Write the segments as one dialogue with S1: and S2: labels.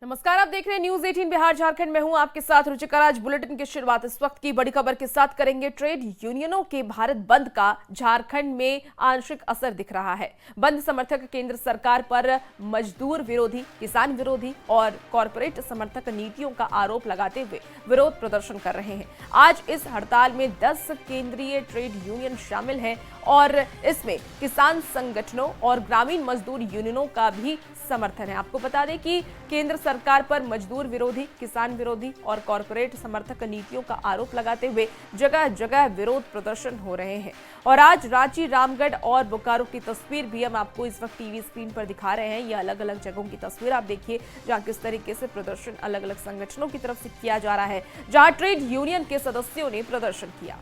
S1: नमस्कार, आप देख रहे हैं न्यूज 18 बिहार झारखंड में हूं आपके साथ रुचिका। आज बुलेटिन की शुरुआत इस वक्त की बड़ी खबर के साथ करेंगे। ट्रेड यूनियनों के भारत बंद का झारखंड में आंशिक असर दिख रहा है। बंद समर्थक केंद्र सरकार पर मजदूर विरोधी, किसान विरोधी और कॉरपोरेट समर्थक नीतियों का आरोप लगाते हुए विरोध प्रदर्शन कर रहे हैं। आज इस हड़ताल में 10 केंद्रीय ट्रेड यूनियन शामिल हैं और इसमें किसान संगठनों और ग्रामीण मजदूर यूनियनों का भी समर्थन है। आपको बता दें कि केंद्र सरकार पर मजदूर विरोधी, किसान विरोधी और कॉरपोरेट समर्थक नीतियों का आरोप लगाते हुए जगह जगह विरोध प्रदर्शन हो रहे हैं। और आज रांची, रामगढ़ और बोकारो की तस्वीर भी हम आपको इस वक्त टीवी स्क्रीन पर दिखा रहे हैं। ये अलग अलग जगहों की तस्वीर आप देखिए, जहां किस तरीके से प्रदर्शन अलग अलग संगठनों की तरफ से किया जा रहा है, जहां ट्रेड यूनियन के सदस्यों ने प्रदर्शन किया।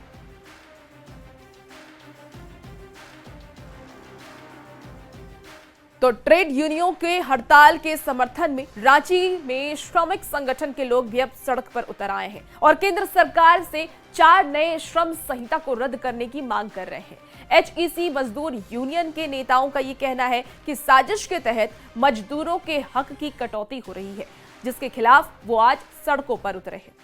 S1: तो ट्रेड यूनियनों के हड़ताल के समर्थन में रांची में श्रमिक संगठन के लोग भी अब सड़क पर उतर आए हैं और केंद्र सरकार से 4 नए श्रम संहिता को रद्द करने की मांग कर रहे हैं। HEC मजदूर यूनियन के नेताओं का ये कहना है कि साजिश के तहत मजदूरों के हक की कटौती हो रही है, जिसके खिलाफ वो आज सड़कों पर उतरे हैं।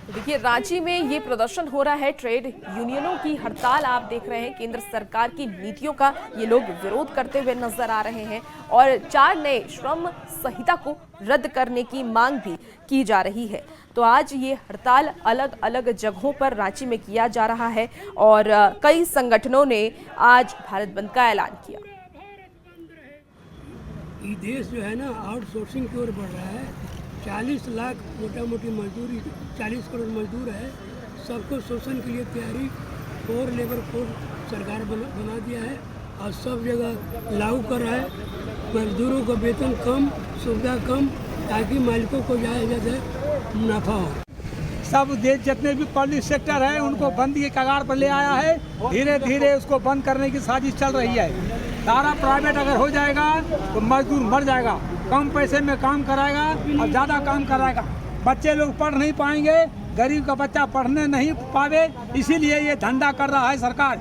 S1: देखिए, रांची में ये प्रदर्शन हो रहा है। ट्रेड यूनियनों की हड़ताल आप देख रहे हैं। केंद्र सरकार की नीतियों का ये लोग विरोध करते हुए नजर आ रहे हैं और 4 नए श्रम संहिता को रद्द करने की मांग भी की जा रही है। तो आज ये हड़ताल अलग अलग जगहों पर रांची में किया जा रहा है और कई संगठनों ने आज भारत बंद का ऐलान किया।
S2: ये देश जो है ना आउटसोर्सिंग की ओर बढ़ रहा है। 40 लाख मोटा मोटी मजदूरी, 40 करोड़ मजदूर है। सबको शोषण के लिए तैयारी 4 लेबर कोड सरकार बना दिया है और सब जगह लागू कर रहा है। मजदूरों का वेतन कम, सुविधा कम, ताकि मालिकों को ज़्यादा मुनाफा हो।
S3: सब देश जितने भी पब्लिक सेक्टर है उनको बंद के कगार पर ले आया है। धीरे धीरे उसको बंद करने की साजिश चल रही है। सारा प्राइवेट अगर हो जाएगा तो मजदूर मर जाएगा, कम पैसे में काम कराएगा और ज़्यादा काम कराएगा। बच्चे लोग पढ़ नहीं पाएंगे, गरीब का बच्चा पढ़ने नहीं पावे, इसीलिए ये धंधा कर रहा है सरकार।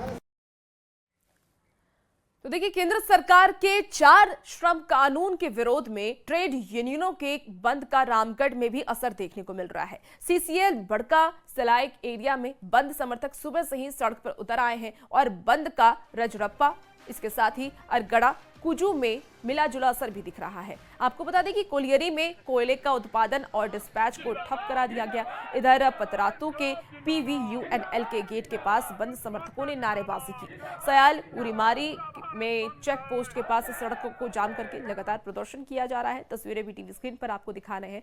S1: तो देखिए, केंद्र सरकार के 4 श्रम कानून के विरोध में ट्रेड यूनियनों के बंद का रामगढ़ में भी असर देखने को मिल रहा है। CCL बड़का सलाइक एरिया में बंद समर्थक सुबह से ही सड़क पर उतर आए हैं और बंद का रजरप्पा, इसके साथ ही अरगड़ा, कुजू में मिला जुला असर भी दिख रहा है। आपको बता दें कि कोलियरी में कोयले का उत्पादन और डिस्पैच को ठप करा दिया गया। इधर पतरातू के PVUNL के गेट के पास बंद समर्थकों ने नारेबाजी की। सयाल उरीमारी में चेक पोस्ट के पास सड़कों को जाम करके लगातार प्रदर्शन किया जा रहा है। तस्वीरें भी टीवी स्क्रीन पर आपको दिखा रहे हैं।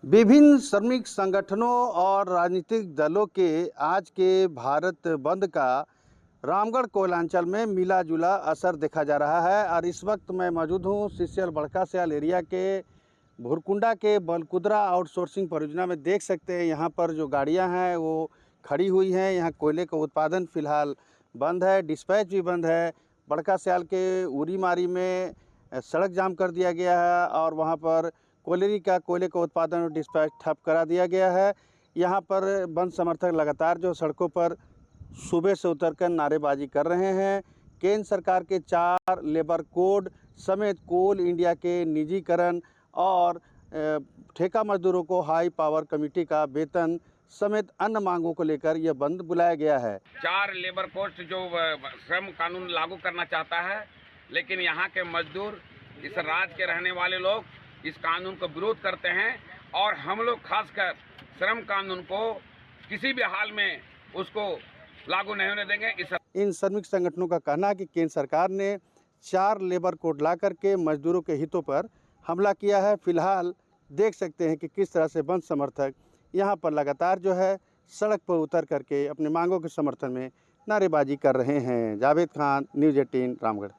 S4: विभिन्न श्रमिक संगठनों और राजनीतिक दलों के आज के भारत बंद का रामगढ़ कोयलांचल में मिला जुला असर देखा जा रहा है। और इस वक्त मैं मौजूद हूँ CCL बड़का सयाल एरिया के भुरकुंडा के बलकुदरा आउटसोर्सिंग परियोजना में। देख सकते हैं यहाँ पर जो गाड़ियाँ हैं वो खड़ी हुई हैं। यहाँ कोयले का उत्पादन फिलहाल बंद है, डिस्पैच भी बंद है। बड़का सयाल के उरीमारी में सड़क जाम कर दिया गया है और वहाँ पर कोयले का उत्पादन और डिस्पैच ठप करा दिया गया है। यहाँ पर बंद समर्थक लगातार जो सड़कों पर सुबह से उतरकर नारेबाजी कर रहे हैं। केंद्र सरकार के 4 लेबर कोड समेत कोल इंडिया के निजीकरण और ठेका मजदूरों को हाई पावर कमेटी का वेतन समेत अन्य मांगों को लेकर यह बंद बुलाया गया है।
S5: 4 लेबर कोड जो श्रम कानून लागू करना चाहता है, लेकिन यहाँ के मजदूर, इस राज्य के रहने वाले लोग इस कानून को विरोध करते हैं और हम लोग खासकर श्रम कानून को किसी भी हाल में उसको लागू नहीं होने देंगे।
S4: इन श्रमिक संगठनों का कहना है कि केंद्र सरकार ने 4 लेबर कोड ला करके मजदूरों के हितों पर हमला किया है। फिलहाल देख सकते हैं कि किस तरह से बंद समर्थक यहाँ पर लगातार जो है सड़क पर उतर करके अपने मांगों के समर्थन में नारेबाजी कर रहे हैं। जावेद खान, न्यूज 18 रामगढ़।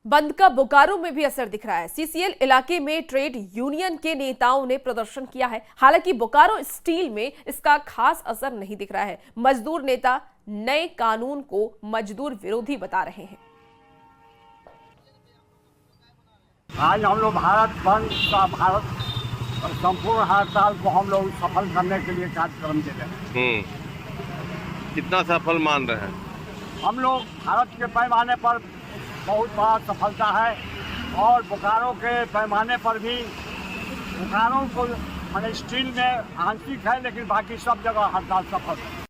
S1: बंद का बोकारो में भी असर दिख रहा है। CCL इलाके में ट्रेड यूनियन के नेताओं ने प्रदर्शन किया है। हालांकि बोकारो स्टील में इसका खास असर नहीं दिख रहा है। मजदूर नेता नए कानून को मजदूर विरोधी बता रहे हैं।
S3: आज हम लोग भारत
S6: और संपूर्ण हड़ताल को हम लोग सफल करने के लिए कार्यक्रम दे रहे हैं।
S7: कितना सफल मान रहे हैं?
S6: हम लोग भारत के पैमाने पर बहुत बड़ा सफलता है और बोकारो के पैमाने पर भी बोकारो को मैंने स्टील में आंशिक है, लेकिन बाकी सब जगह हड़ताल सफल है।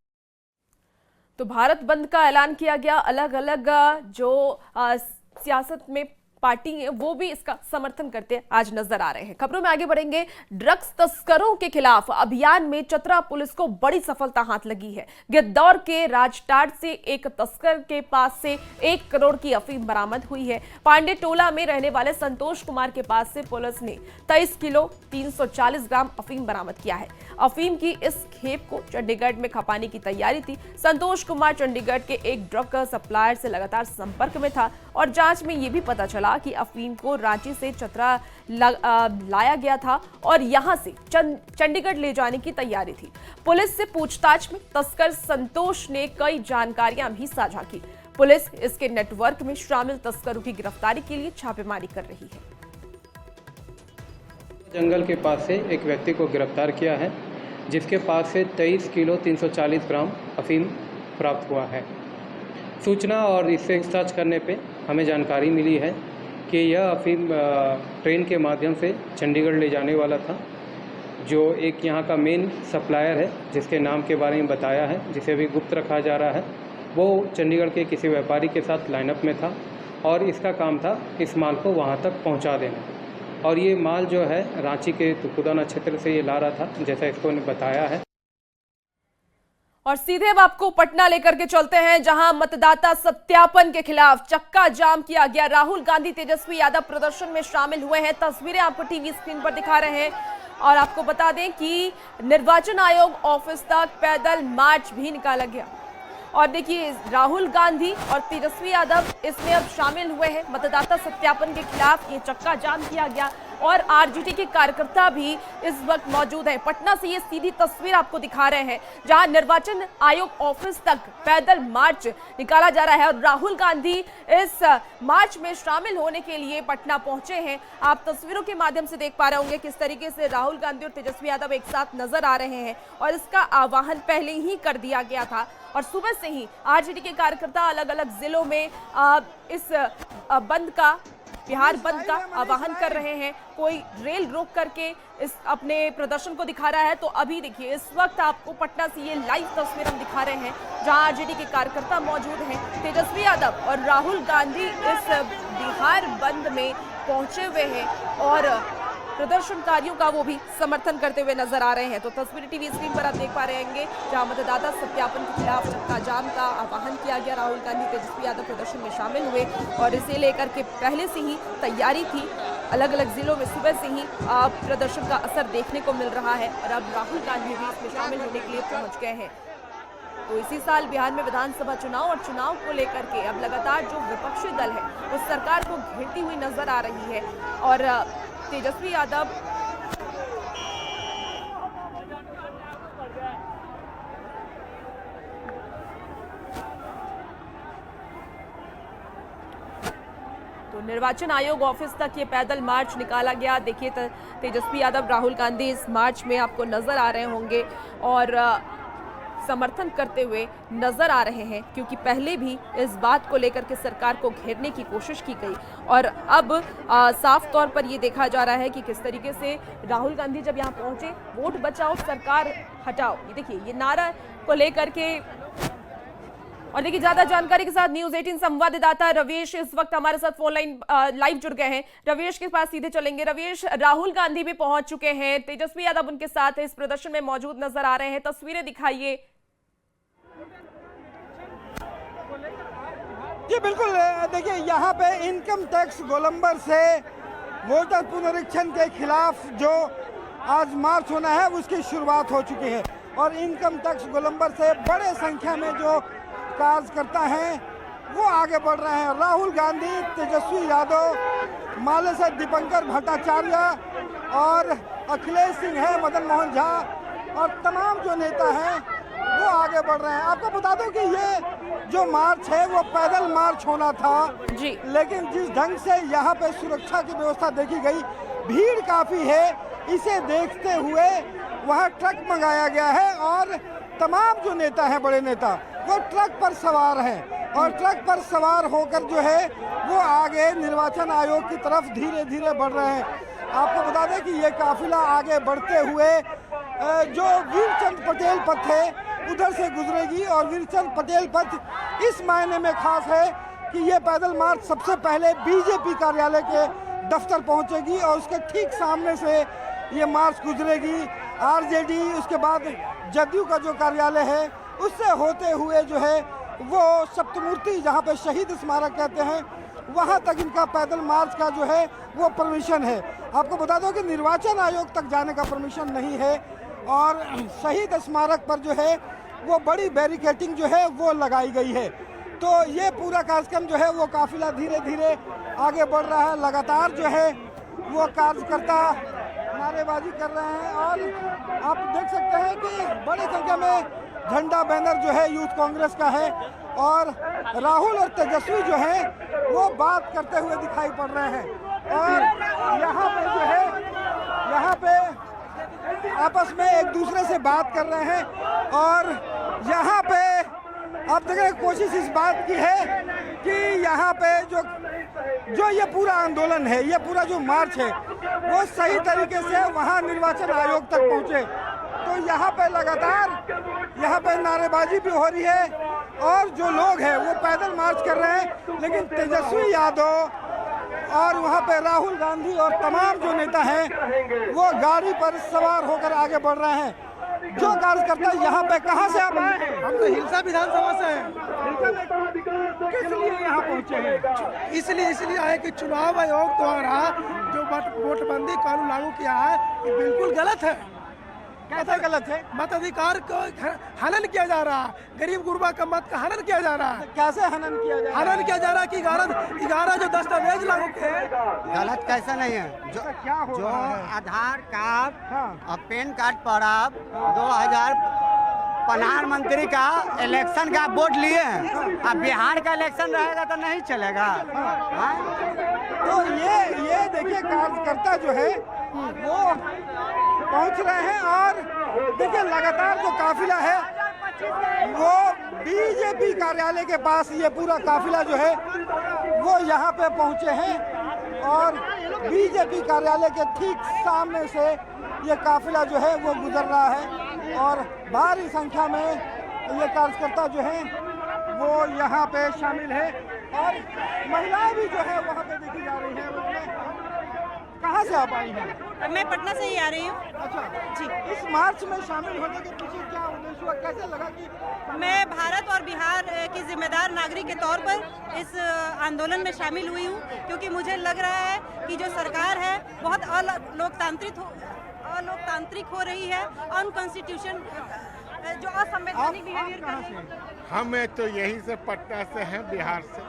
S1: तो भारत बंद का ऐलान किया गया, अलग अलग जो सियासत में पार्टी है वो भी इसका समर्थन करते आज नजर आ रहे हैं। खबरों में आगे बढ़ेंगे। ड्रग्स तस्करों के खिलाफ अभियान में चतरा पुलिस को बड़ी सफलता हाथ लगी है। गिद्धौर के राजटाट से एक तस्कर के पास से 1 करोड़ की अफीम बरामद हुई है। पांडे टोला में रहने वाले संतोष कुमार के पास से पुलिस ने 23 किलो 340 ग्राम अफीम बरामद किया है। अफीम की इस खेप को चंडीगढ़ में खपाने की तैयारी थी। संतोष कुमार चंडीगढ़ के एक ड्रग सप्लायर से लगातार संपर्क में था और जांच में यह भी पता चला कि अफीम को रांची से चतरा लाया गया था और यहां से चंडीगढ़ ले जाने की तैयारी थी। पुलिस से पूछताछ में तस्कर संतोष ने कई जानकारियां भी साझा की। पुलिस इसके नेटवर्क में शामिल तस्करों की गिरफ्तारी के लिए छापेमारी कर रही है।
S8: जंगल के पास से एक व्यक्ति को गिरफ्तार किया है, जिसके पास से 23 किलो 340 ग्राम अफीम प्राप्त हुआ है। सूचना और इससे सर्च करने पे हमें जानकारी मिली है कि यह अफीम ट्रेन के माध्यम से चंडीगढ़ ले जाने वाला था। जो एक यहाँ का मेन सप्लायर है, जिसके नाम के बारे में बताया है, जिसे अभी गुप्त रखा जा रहा है, वो चंडीगढ़ के किसी व्यापारी के साथ लाइनअप में था और इसका काम था इस माल को वहाँ तक पहुँचा देना। और ये माल जो है रांची के तुकुदाना क्षेत्र से ये ला रहा था, जैसा इसको ने बताया है।
S1: और सीधे अब आपको पटना लेकर के चलते हैं, जहां मतदाता सत्यापन के खिलाफ चक्का जाम किया गया। राहुल गांधी, तेजस्वी यादव प्रदर्शन में शामिल हुए हैं। तस्वीरें आपको टीवी स्क्रीन पर दिखा रहे हैं और आपको बता दें कि निर्वाचन आयोग ऑफिस तक पैदल मार्च भी निकाला गया। और देखिए, राहुल गांधी और तेजस्वी यादव इसमें अब शामिल हुए हैं। मतदाता सत्यापन के खिलाफ ये चक्का जाम किया गया और आरजेडी के कार्यकर्ता भी इस वक्त मौजूद हैं। पटना से ये सीधी तस्वीर आपको दिखा रहे हैं, जहां निर्वाचन आयोग ऑफिस तक पैदल मार्च निकाला जा रहा है और राहुल गांधी इस मार्च में शामिल होने के लिए पटना पहुंचे हैं। आप तस्वीरों के माध्यम से देख पा रहे होंगे किस तरीके से राहुल गांधी और तेजस्वी यादव एक साथ नजर आ रहे हैं और इसका आह्वान पहले ही कर दिया गया था और सुबह से ही आरजेडी के कार्यकर्ता अलग अलग जिलों में इस बंद का, बिहार बंद का आह्वान कर रहे हैं। कोई रेल रोक करके इस अपने प्रदर्शन को दिखा रहा है। तो अभी देखिए, इस वक्त आपको पटना से ये लाइव तस्वीर हम दिखा रहे हैं, जहां आरजेडी के कार्यकर्ता मौजूद हैं। तेजस्वी यादव और राहुल गांधी इस बिहार बंद में पहुंचे हुए हैं और प्रदर्शनकारियों का वो भी समर्थन करते हुए नजर आ रहे हैं। तो तस्वीरें टीवी स्क्रीन पर आप देख पा रहे होंगे, जहां मतदाता सत्यापन के खिलाफ चक्का जाम का आह्वान किया गया। राहुल गांधी, तेजस्वी यादव प्रदर्शन में शामिल हुए और इसे लेकर के पहले से ही तैयारी थी। अलग अलग जिलों में सुबह से ही प्रदर्शन का असर देखने को मिल रहा है और अब राहुल गांधी भी इसमें शामिल होने के लिए पहुंच गए हैं। तो इसी साल बिहार में विधानसभा चुनाव और चुनाव को लेकर के अब लगातार जो विपक्षी दल है वो सरकार को घेरती हुई नजर आ रही है और तेजस्वी यादव तो निर्वाचन आयोग ऑफिस तक ये पैदल मार्च निकाला गया। देखिए, तेजस्वी यादव, राहुल गांधी इस मार्च में आपको नजर आ रहे होंगे और समर्थन करते हुए नजर आ रहे हैं, क्योंकि पहले भी इस बात को लेकर के सरकार को घेरने की कोशिश की गई और अब साफ तौर पर ये देखा जा रहा है कि किस तरीके से राहुल गांधी जब यहाँ पहुंचे, वोट बचाओ सरकार हटाओ, ये देखिए ये नारा को लेकर के। और देखिए, ज्यादा जानकारी के साथ न्यूज़ 18 संवाददाता रवेश इस वक्त हमारे साथ फोन लाइन लाइव जुड़ गए हैं। रवेश के पास सीधे चलेंगे। रवेश, राहुल गांधी भी पहुंच चुके हैं, तेजस्वी यादव उनके साथ इस प्रदर्शन में मौजूद नजर आ रहे हैं, तस्वीरें दिखाइए।
S9: जी बिल्कुल, देखिए यहाँ पे इनकम टैक्स गोलंबर से वोटर पुनरीक्षण के खिलाफ जो आज मार्च होना है उसकी शुरुआत हो चुकी है और इनकम टैक्स गोलंबर से बड़े संख्या में जो कार्यकर्ता हैं वो आगे बढ़ रहे हैं। राहुल गांधी, तेजस्वी यादव, माले से दीपंकर भट्टाचार्य और अखिलेश सिंह है, मदन मोहन झा और तमाम जो नेता हैं वो आगे बढ़ रहे हैं। आपको बता दूं कि ये जो मार्च है वो पैदल मार्च होना था
S1: जी,
S9: लेकिन जिस ढंग से यहाँ पे सुरक्षा की व्यवस्था देखी गई, भीड़ काफ़ी है, इसे देखते हुए वहाँ ट्रक मंगाया गया है और तमाम जो नेता हैं, बड़े नेता, वो ट्रक पर सवार हैं और ट्रक पर सवार होकर जो है वो आगे निर्वाचन आयोग की तरफ धीरे धीरे बढ़ रहे हैं। आपको बता दें कि ये काफिला आगे बढ़ते हुए जो वीरचंद पटेल पथ है उधर से गुजरेगी और वीरचंद पटेल पथ इस मायने में खास है कि ये पैदल मार्च सबसे पहले बीजेपी कार्यालय के दफ्तर पहुंचेगी और उसके ठीक सामने से ये मार्च गुजरेगी आरजेडी, उसके बाद जदयू का जो कार्यालय है उससे होते हुए जो है वो सप्तमूर्ति, जहाँ पे शहीद स्मारक कहते हैं, वहाँ तक इनका पैदल मार्च का जो है वो परमिशन है। आपको बता दो कि निर्वाचन आयोग तक जाने का परमिशन नहीं है और शहीद स्मारक पर जो है वो बड़ी बैरिकेटिंग जो है वो लगाई गई है। तो ये पूरा कार्यक्रम जो है वो काफिला धीरे धीरे आगे बढ़ रहा है। लगातार जो है वो कार्यकर्ता नारेबाजी कर रहे हैं और आप देख सकते हैं कि बड़ी संख्या में झंडा बैनर जो है यूथ कांग्रेस का है और राहुल और तेजस्वी जो है वो बात करते हुए दिखाई पड़ रहे हैं और यहाँ पे जो है यहाँ पे आपस में एक दूसरे से बात कर रहे हैं और यहाँ पे आप देख रहे हैं कोशिश इस बात की है कि यहाँ पे जो ये पूरा आंदोलन है, ये पूरा जो मार्च है वो सही तरीके से वहाँ निर्वाचन आयोग तक पहुँचे। तो यहाँ पे लगातार यहाँ पे नारेबाजी भी हो रही है और जो लोग हैं वो पैदल मार्च कर रहे हैं, लेकिन तेजस्वी यादव और वहाँ पे राहुल गांधी और तमाम जो नेता हैं वो गाड़ी पर सवार होकर आगे बढ़ रहे हैं। जो कार्यकर्ता यहाँ पे कहाँ से आप आए हैं?
S3: हम तो हिलसा विधानसभा से हैं।
S9: किस लिए यहाँ पहुँचे हैं?
S3: इसलिए आए कि चुनाव आयोग द्वारा जो वोटबंदी कानून लागू किया है ये बिल्कुल गलत है।
S9: कैसा गलत है?
S3: मताधिकार को हनन किया जा रहा है, गरीब गुरबा का मत का हनन किया जा रहा है।
S9: कैसे हनन किया जा रहा है?
S3: हनन किया जा रहा है कि 11 जो दस्तावेज लागू किए हैं।
S10: गलत कैसा नहीं है,
S9: क्या हो
S10: जो
S9: रहा है?
S10: आधार कार्ड
S9: हाँ।
S10: और पैन कार्ड पर आप 2000 प्रधानमंत्री का इलेक्शन का वोट लिए हैं, अब बिहार का इलेक्शन रहेगा तो नहीं चलेगा। हाँ?
S9: तो ये देखिए कार्यकर्ता जो है वो पहुंच रहे हैं और देखिए लगातार जो काफिला है वो बीजेपी कार्यालय के पास ये पूरा काफिला जो है वो यहाँ पे पहुंचे हैं और बीजेपी कार्यालय के ठीक सामने से ये काफिला जो है वो गुजर रहा है और भारी संख्या में ये कार्यकर्ता जो हैं वो यहाँ पे शामिल है और महिलाएं भी जो है वहाँ पे देखी जा रही हैं। कहाँ से आप आई हैं?
S11: मैं पटना से ही आ रही हूँ।
S9: अच्छा जी। इस मार्च में शामिल होने के पीछे क्या उद्देश्य हुआ, कैसे लगा कि
S11: मैं भारत और बिहार की जिम्मेदार नागरिक के तौर पर इस आंदोलन में शामिल हुई हूँ, क्योंकि मुझे लग रहा है कि जो सरकार है बहुत अलोकतांत्रिक हो रही है, अनकॉन्स्टिट्यूशन जो असंवैधानिक बिहेवियर कर रही है।
S12: हमें तो यहीं से पटना से हैं, बिहार से।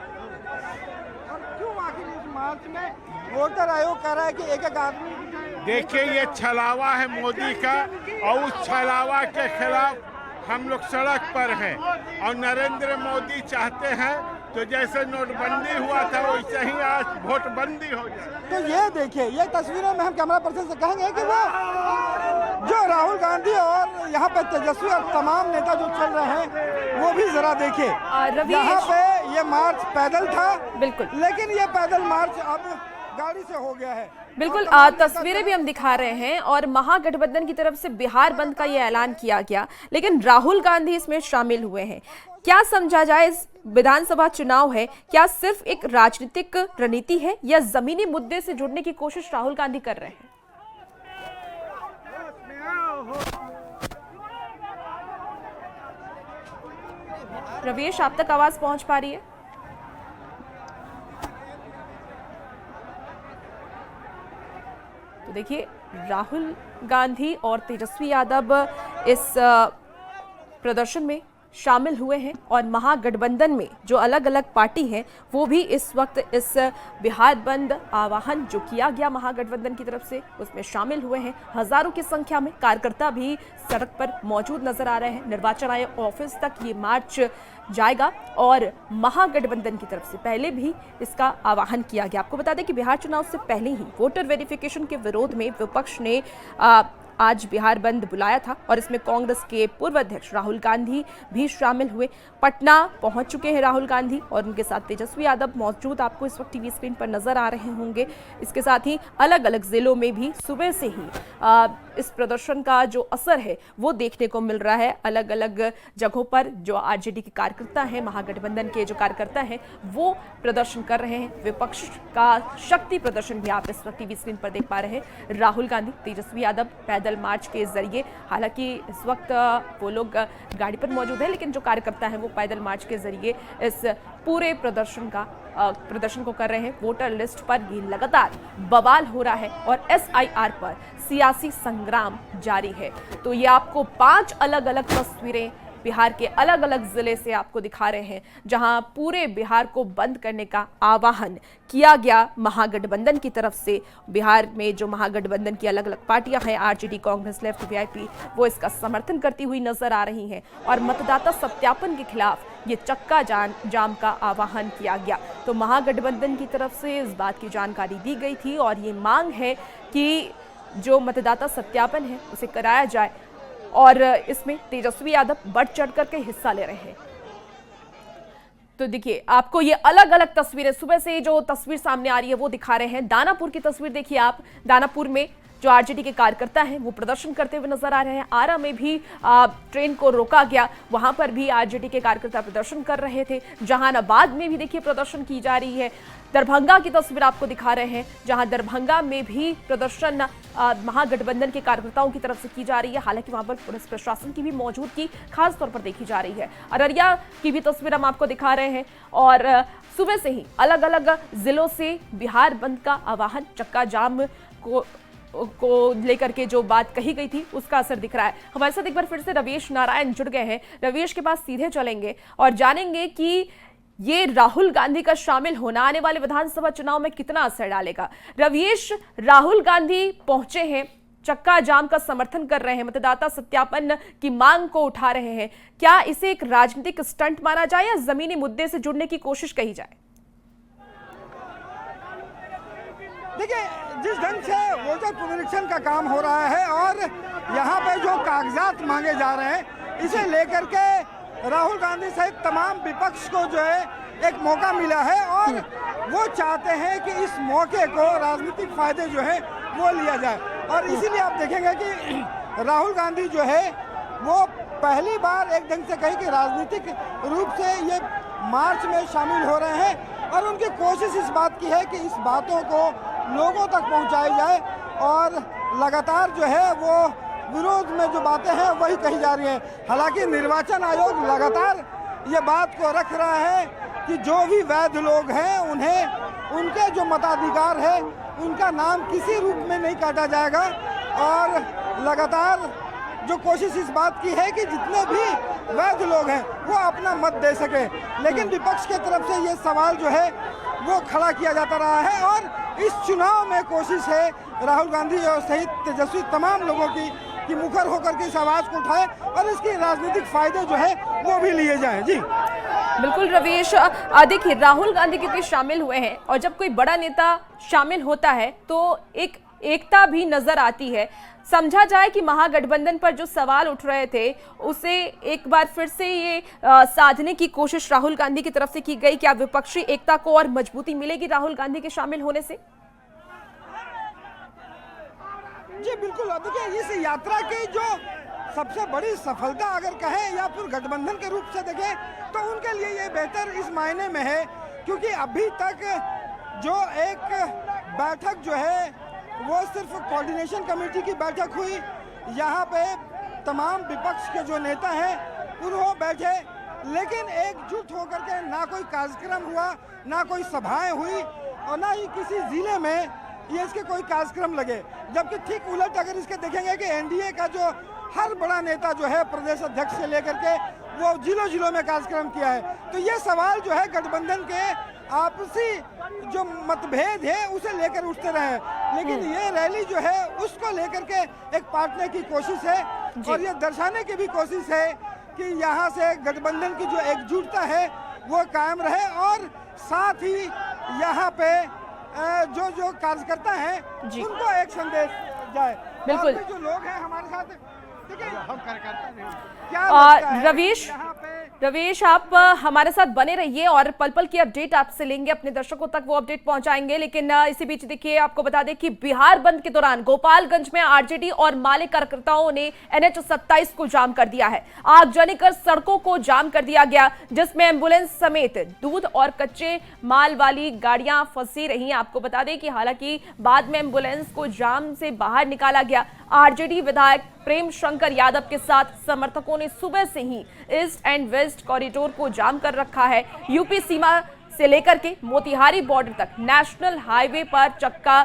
S9: और क्यों आखिर इस मार्च में वोटर आयोग कह रहा है कि एक आदमी?
S12: देखिए ये छलावा है मोदी का और उस छलावा के खिलाफ हम लोग सड़क पर हैं और नरेंद्र मोदी चाहते हैं तो जैसे नोटबंदी हुआ था वैसे ही आज वोटबंदी हो जाए।
S9: तो ये देखिए ये तस्वीरों में हम कैमरा पर्सन से कहेंगे कि वो जो राहुल गांधी और यहाँ पे तेजस्वी और तमाम नेता जो चल रहे हैं वो भी जरा देखिए। यहाँ पे ये मार्च पैदल था
S1: बिल्कुल,
S9: लेकिन ये पैदल मार्च अब गाड़ी से हो गया है।
S1: बिल्कुल तस्वीरें भी हम दिखा रहे हैं और महागठबंधन की तरफ से बिहार बंद का ये ऐलान किया गया, लेकिन राहुल गांधी इसमें शामिल हुए हैं। क्या समझा जाए, इस विधानसभा चुनाव है, क्या सिर्फ एक राजनीतिक रणनीति है या जमीनी मुद्दे से जुड़ने की कोशिश राहुल गांधी कर रहे हैं? रवीश, आप तक आवाज पहुंच पा रही है? तो देखिए राहुल गांधी और तेजस्वी यादव इस प्रदर्शन में शामिल हुए हैं और महागठबंधन में जो अलग अलग पार्टी हैं वो भी इस वक्त इस बिहार बंद आह्वान जो किया गया महागठबंधन की तरफ से उसमें शामिल हुए हैं। हजारों की संख्या में कार्यकर्ता भी सड़क पर मौजूद नजर आ रहे हैं। निर्वाचन आयोग ऑफिस तक ये मार्च जाएगा और महागठबंधन की तरफ से पहले भी इसका आह्वान किया गया। आपको बता दें कि बिहार चुनाव से पहले ही वोटर वेरिफिकेशन के विरोध में विपक्ष ने आज बिहार बंद बुलाया था और इसमें कांग्रेस के पूर्व अध्यक्ष राहुल गांधी भी शामिल हुए। पटना पहुंच चुके हैं राहुल गांधी और उनके साथ तेजस्वी यादव मौजूद आपको इस वक्त टीवी स्क्रीन पर नजर आ रहे होंगे। इसके साथ ही अलग अलग जिलों में भी सुबह से ही इस प्रदर्शन का जो असर है वो देखने को मिल रहा है। अलग अलग जगहों पर जो आरजेडी के कार्यकर्ता हैं, महागठबंधन के जो कार्यकर्ता हैं वो प्रदर्शन कर रहे हैं। विपक्ष का शक्ति प्रदर्शन भी आप इस वक्त टीवी स्क्रीन पर देख पा रहे हैं। राहुल गांधी, तेजस्वी यादव पैदल मार्च के जरिए, हालांकि इस वक्त वो लोग गाड़ी पर मौजूद है लेकिन जो कार्यकर्ता हैं वो पैदल मार्च के जरिए इस पूरे प्रदर्शन को कर रहे हैं। वोटर लिस्ट पर ये लगातार बवाल हो रहा है और SIR पर सियासी संग्राम जारी है। तो ये आपको 5 अलग अलग तस्वीरें बिहार के अलग अलग जिले से आपको दिखा रहे हैं जहां पूरे बिहार को बंद करने का आह्वान किया गया महागठबंधन की तरफ से। बिहार में जो महागठबंधन की अलग अलग पार्टियां हैं, आरजेडी, कांग्रेस, लेफ्ट, वीआईपी, वो इसका समर्थन करती हुई नजर आ रही हैं और मतदाता सत्यापन के खिलाफ ये चक्का जाम का आह्वान किया गया। तो महागठबंधन की तरफ से इस बात की जानकारी दी गई थी और ये मांग है कि जो मतदाता सत्यापन है उसे कराया जाए और इसमें तेजस्वी यादव बढ़ चढ़ करके हिस्सा ले रहे हैं। तो देखिए आपको ये अलग अलग तस्वीरें सुबह से जो तस्वीर सामने आ रही है वो दिखा रहे हैं। दानापुर की तस्वीर देखिए आप। दानापुर में जो आरजेडी के कार्यकर्ता हैं वो प्रदर्शन करते हुए नजर आ रहे हैं। आरा में भी ट्रेन को रोका गया, वहां पर भी आरजेडी के कार्यकर्ता प्रदर्शन कर रहे थे। जहानाबाद में भी देखिए प्रदर्शन की जा रही है। दरभंगा की तस्वीर आपको दिखा रहे हैं जहां दरभंगा में भी प्रदर्शन महागठबंधन के कार्यकर्ताओं की तरफ से की जा रही है। हालांकि वहां पर पुलिस प्रशासन की भी मौजूदगी खास तौर पर देखी जा रही है। अररिया की भी तस्वीर हम आपको दिखा रहे हैं और सुबह से ही अलग अलग जिलों से बिहार बंद का आह्वान, चक्का जाम को लेकर के जो बात कही गई थी उसका असर दिख रहा है। हमारे साथ एक बार फिर से रवीश नारायण जुड़ गए हैं। रवीश के पास सीधे चलेंगे और जानेंगे कि ये राहुल गांधी का शामिल होना आने वाले विधानसभा चुनाव में कितना असर डालेगा। रवीश, राहुल गांधी पहुंचे हैं, चक्का जाम का समर्थन कर रहे हैं, मतदाता सत्यापन की मांग को उठा रहे हैं। क्या इसे एक राजनीतिक स्टंट माना जाए या जमीनी मुद्दे से जुड़ने की कोशिश कही जाए?
S9: देखिए, जिस ढंग से वोटर पुनरीक्षण का काम हो रहा है और यहाँ पे जो कागजात मांगे जा रहे हैं, इसे लेकर के राहुल गांधी सहित तमाम विपक्ष को जो है एक मौका मिला है और वो चाहते हैं कि इस मौके को राजनीतिक फायदे जो है वो लिया जाए। और इसीलिए आप देखेंगे कि राहुल गांधी जो है वो पहली बार एक ढंग से कही कि राजनीतिक रूप से ये मार्च में शामिल हो रहे हैं और उनकी कोशिश इस बात की है कि इस बातों को लोगों तक पहुंचाई जाए और लगातार जो है वो विरोध में जो बातें हैं वही कही जा रही हैं। हालांकि निर्वाचन आयोग लगातार ये बात को रख रहा है कि जो भी वैध लोग हैं उन्हें उनके जो मताधिकार है उनका नाम किसी रूप में नहीं काटा जाएगा और लगातार जो कोशिश इस बात की है कि जितने भी वैध लोग हैं वो अपना मत दे सके। लेकिन विपक्ष के तरफ से ये सवाल जो है वो खड़ा किया जाता रहा है और इस चुनाव में कोशिश है राहुल गांधी और सहित तेजस्वी तमाम लोगों की कि मुखर होकर के इस आवाज को उठाए और इसके राजनीतिक फायदे जो है वो भी लिए जाएं। जी
S1: बिल्कुल रवीश, देखिए राहुल गांधी क्योंकि शामिल हुए हैं और जब कोई बड़ा नेता शामिल होता है तो एक एकता भी नजर आती है। समझा जाए कि महागठबंधन पर जो सवाल उठ रहे थे उसे एक बार फिर से ये साधने की कोशिश राहुल गांधी की तरफ से की गई। क्या विपक्षी एकता को और मजबूती मिलेगी राहुल गांधी के शामिल होने से?
S9: जी बिल्कुल। देखिए, इस यात्रा की जो सबसे बड़ी सफलता अगर कहें या फिर गठबंधन के रूप से देखें तो उनके लिए ये बेहतर इस मायने में है क्योंकि अभी तक जो एक बैठक जो है वो सिर्फ कोऑर्डिनेशन कमेटी की बैठक हुई। यहाँ पे तमाम विपक्ष के जो नेता हैं उन्होंने बैठे लेकिन एकजुट होकर के ना कोई कार्यक्रम हुआ, ना कोई सभाएं हुई और ना ही किसी जिले में ये इसके कोई कार्यक्रम लगे। जबकि ठीक उलट अगर इसके देखेंगे कि एनडीए का जो हर बड़ा नेता जो है प्रदेश अध्यक्ष से लेकर के वो जिलों जिलों में कार्यक्रम किया है। तो ये सवाल जो है गठबंधन के आपसी जो मतभेद है उसे लेकर उठते रहे, लेकिन ये रैली जो है उसको लेकर के एक बांटने की कोशिश है और ये दर्शाने की भी कोशिश है कि यहाँ से गठबंधन की जो एकजुटता है वो कायम रहे और साथ ही यहाँ पे जो जो कार्यकर्ता हैं उनको एक संदेश जाए।
S1: बिल्कुल।
S9: जो लोग हैं हमारे साथ, ठीक है, हम कार्यकर्ता
S1: रवीश आप हमारे साथ बने रहिए और पल पल की अपडेट आपसे लेंगे, अपने दर्शकों तक वो अपडेट पहुंचाएंगे। लेकिन इसी बीच देखिए, आपको बता दें कि बिहार बंद के दौरान गोपालगंज में आरजेडी और माले कार्यकर्ताओं ने NH-27 को जाम कर दिया है। आगजनी कर सड़कों को जाम कर दिया गया, जिसमें एम्बुलेंस समेत दूध और कच्चे माल वाली गाड़ियां फंसी रही। आपको बता दें कि हालांकि बाद में एम्बुलेंस को जाम से बाहर निकाला गया। आरजेडी विधायक प्रेम शंकर यादव के साथ समर्थकों ने सुबह से ही ईस्ट एंड वेस्ट कॉरिडोर को जाम कर रखा है। यूपी सीमा से लेकर के मोतिहारी बॉर्डर तक नेशनल हाईवे पर चक्का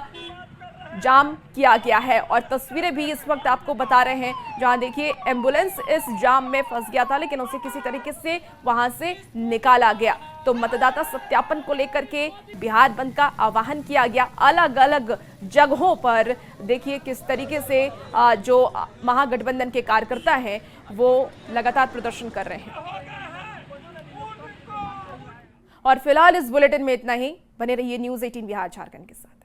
S1: जाम किया गया है और तस्वीरें भी इस वक्त आपको बता रहे हैं, जहां देखिए एम्बुलेंस इस जाम में फंस गया था, लेकिन उसे किसी तरीके से वहां से निकाला गया। तो मतदाता सत्यापन को लेकर के बिहार बंद का आह्वान किया गया। अलग अलग जगहों पर देखिए किस तरीके से जो महागठबंधन के कार्यकर्ता हैं वो लगातार प्रदर्शन कर रहे हैं। और फिलहाल इस बुलेटिन में इतना ही। बने रहिए न्यूज़ 18 बिहार झारखंड के साथ।